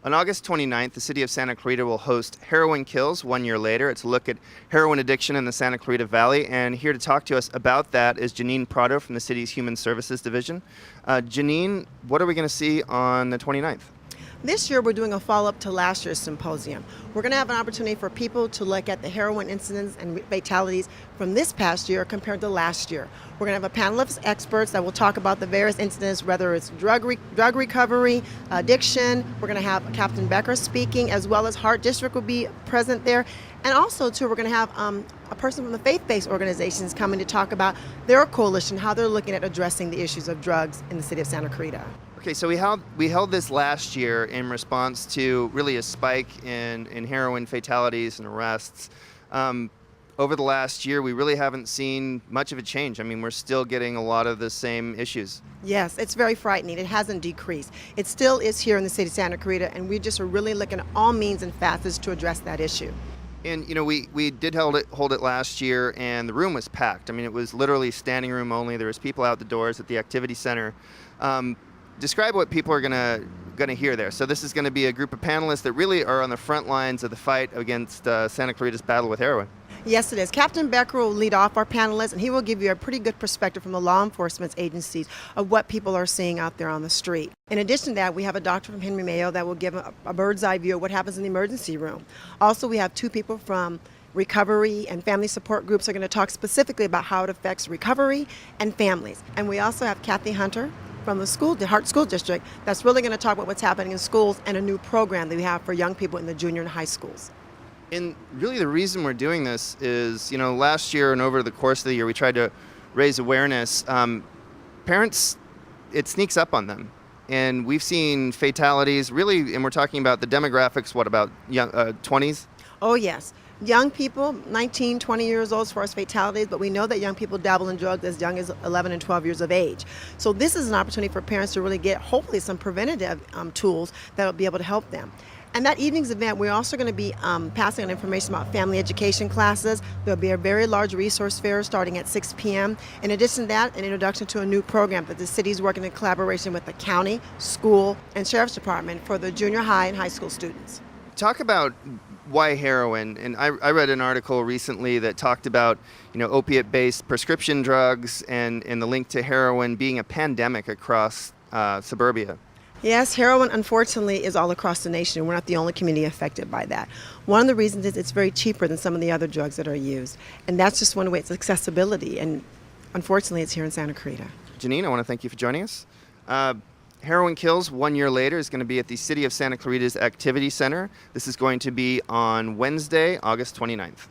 On August 29th, the city of Santa Clarita will host Heroin Kills 1 year later. It's a look at heroin addiction in the Santa Clarita Valley. And here to talk to us about that is Janine Prado from the city's Human Services Division. Janine, what are we going to see on the 29th? This year, we're doing a follow-up to last year's symposium. We're going to have an opportunity for people to look at the heroin incidents and fatalities from this past year compared to last year. We're going to have a panel of experts that will talk about the various incidents, whether it's drug recovery, addiction. We're going to have Captain Becker speaking, as well as Heart District will be present there. And also, too, we're going to have a person from the faith-based organizations coming to talk about their coalition, how they're looking at addressing the issues of drugs in the city of Santa Clarita. Okay, so we held this last year in response to really a spike in heroin fatalities and arrests. Over the last year, we really haven't seen much of a change. I mean, we're still getting a lot of the same issues. Yes, it's very frightening. It hasn't decreased. It still is here in the city of Santa Clarita, and we just are really looking at all means and facets to address that issue. And, you know, we did hold it last year, and the room was packed. I mean, it was literally standing room only. There was people out the doors at the activity center. Describe what people are gonna hear there. So this is going to be a group of panelists that really are on the front lines of the fight against Santa Clarita's battle with heroin. Yes, it is. Captain Becker will lead off our panelists, and he will give you a pretty good perspective from the law enforcement agencies of what people are seeing out there on the street. In addition to that, we have a doctor from Henry Mayo that will give a bird's eye view of what happens in the emergency room. Also, we have two people from recovery and family support groups are going to talk specifically about how it affects recovery and families. And we also have Kathy Hunter from the Hart School District that's really going to talk about what's happening in schools and a new program that we have for young people in the junior and high schools. And really the reason we're doing this is, you know, last year and over the course of the year, we tried to raise awareness. Parents, it sneaks up on them. And we've seen fatalities, really, and we're talking about the demographics, what, about young 20s? Oh, yes. Young people, 19, 20 years old as far as fatalities, but we know that young people dabble in drugs as young as 11 and 12 years of age. So this is an opportunity for parents to really get, hopefully, some preventative tools that will be able to help them. And that evening's event, we're also going to be passing on information about family education classes. There'll be a very large resource fair starting at 6 p.m. In addition to that, an introduction to a new program that the city is working in collaboration with the county, school, and sheriff's department for the junior high and high school students. Talk about why heroin, and I read an article recently that talked about, you know, opiate-based prescription drugs and the link to heroin being a pandemic across suburbia. Yes, heroin, unfortunately, is all across the nation. We're not the only community affected by that. One of the reasons is it's very cheaper than some of the other drugs that are used. And that's just one way, it's accessibility. And unfortunately, it's here in Santa Clarita. Janine, I want to thank you for joining us. Heroin Kills 1 year later is going to be at the City of Santa Clarita's Activities Center. This is going to be on Wednesday, August 29th.